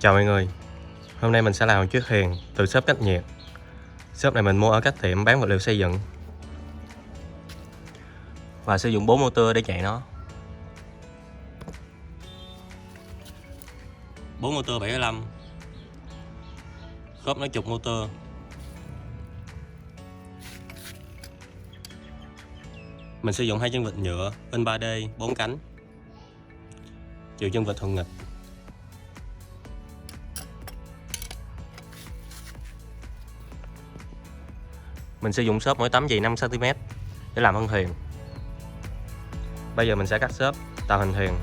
Chào mọi người, hôm nay mình sẽ làm một chiếc thuyền từ xốp cách nhiệt. Xốp này mình mua ở các tiệm bán vật liệu xây dựng và sử dụng 4 motor để chạy nó. 4 motor 75, khớp nó chục motor. Mình sử dụng 2 chân vịt nhựa in 3D 4 cánh, chiều chân vịt thuận nghịch. Mình sử dụng xốp mỗi tấm dày 5 cm để làm thân thuyền. Bây giờ mình sẽ cắt xốp tạo hình thuyền.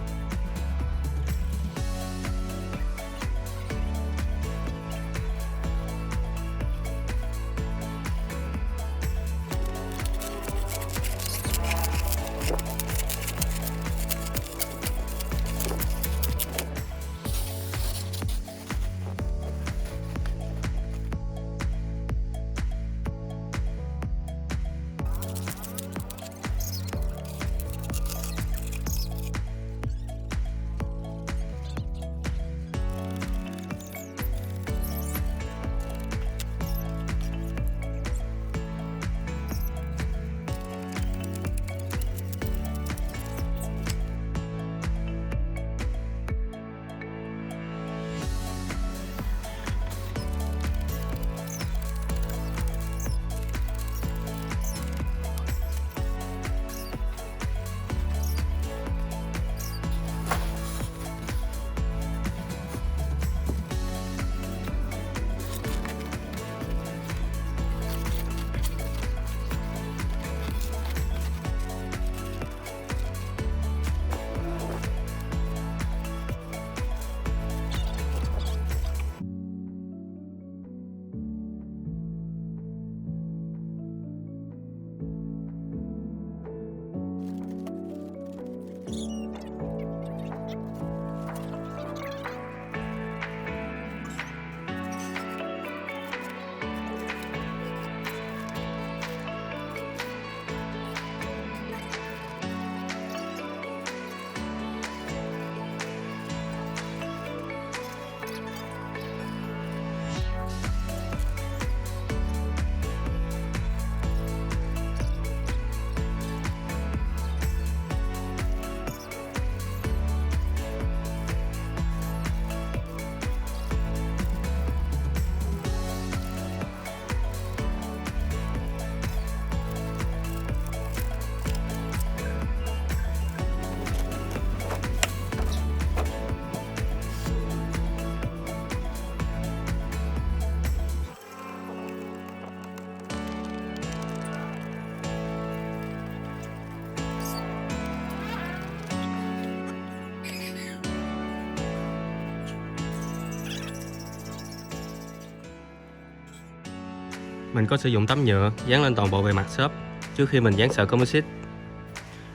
Mình có sử dụng tấm nhựa dán lên toàn bộ bề mặt xốp trước khi mình dán sợi composite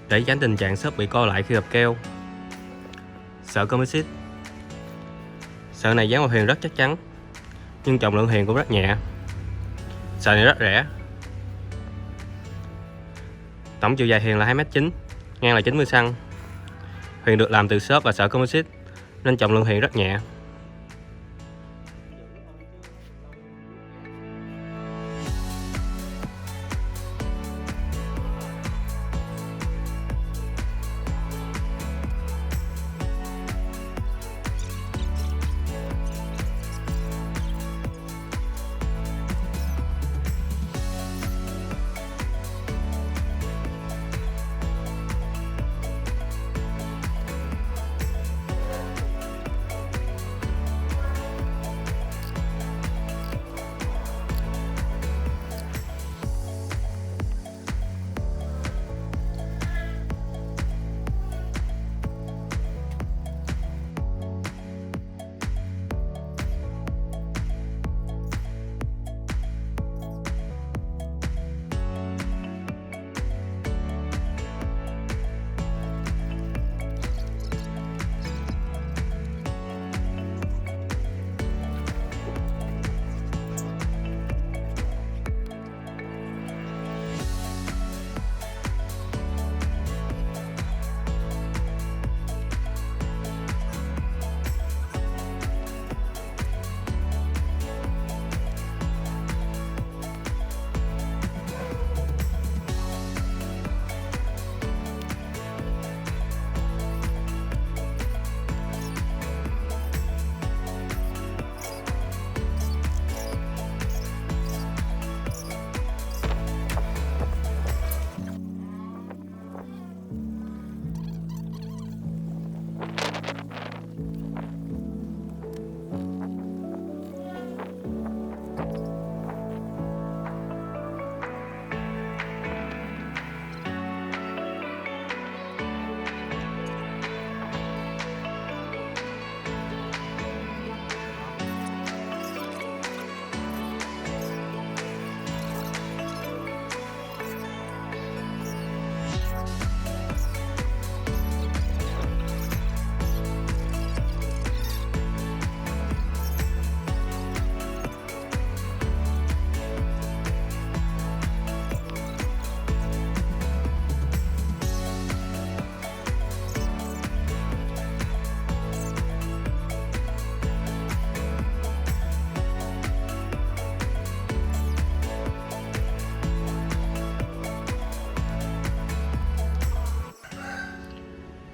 để tránh tình trạng xốp bị co lại khi gặp keo. Sợi composite. Sợi này dán vào thuyền rất chắc chắn, nhưng trọng lượng thuyền cũng rất nhẹ. Sợi này rất rẻ. Tổng chiều dài thuyền là 2,9 m, ngang là 90 cm. Thuyền được làm từ xốp và sợi composite nên trọng lượng thuyền rất nhẹ.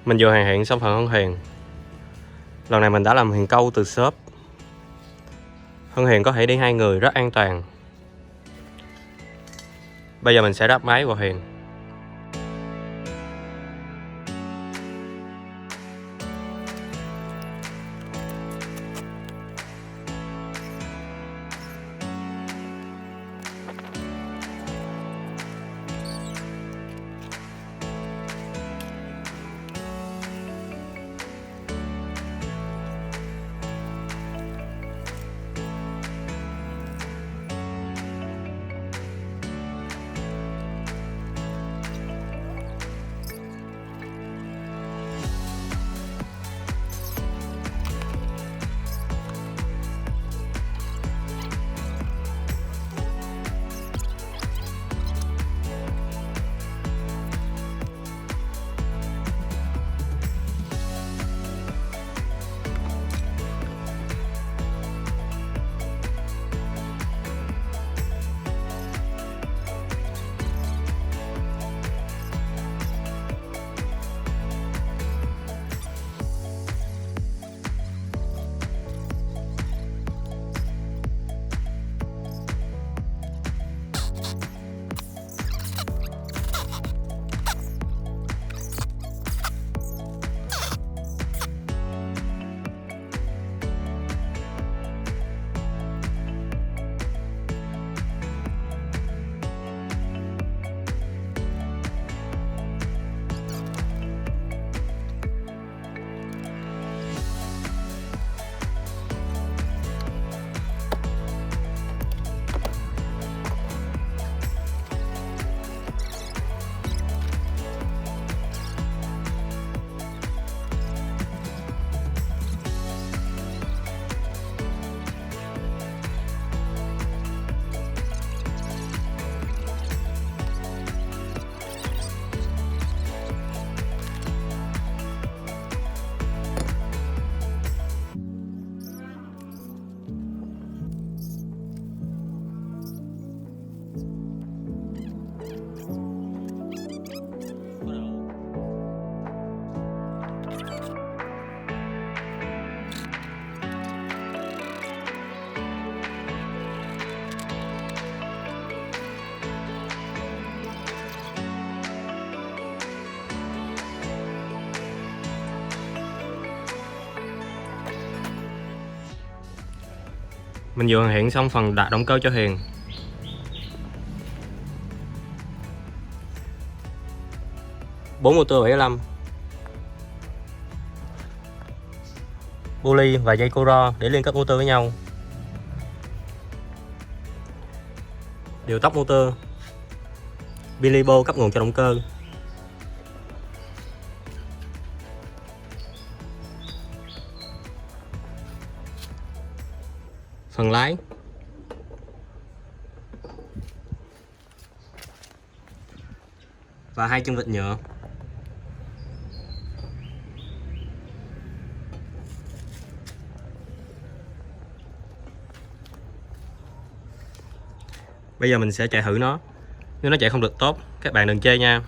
Mình vừa hoàn thiện xong phần thân thuyền. Lần này mình đã làm thuyền câu từ xốp. Thân thuyền có thể đi 2 người rất an toàn. Bây giờ mình sẽ ráp máy vào thuyền. Mình vừa hoàn thiện xong phần đặt động cơ cho thuyền. Bốn motor 75, pulley và dây cô ro để liên kết motor với nhau, điều tốc motor, bilibo cấp nguồn cho động cơ, phần lái, và 2 chân vịt nhựa. Bây giờ mình sẽ chạy thử nó. Nếu nó chạy không được tốt, các bạn đừng chê nha.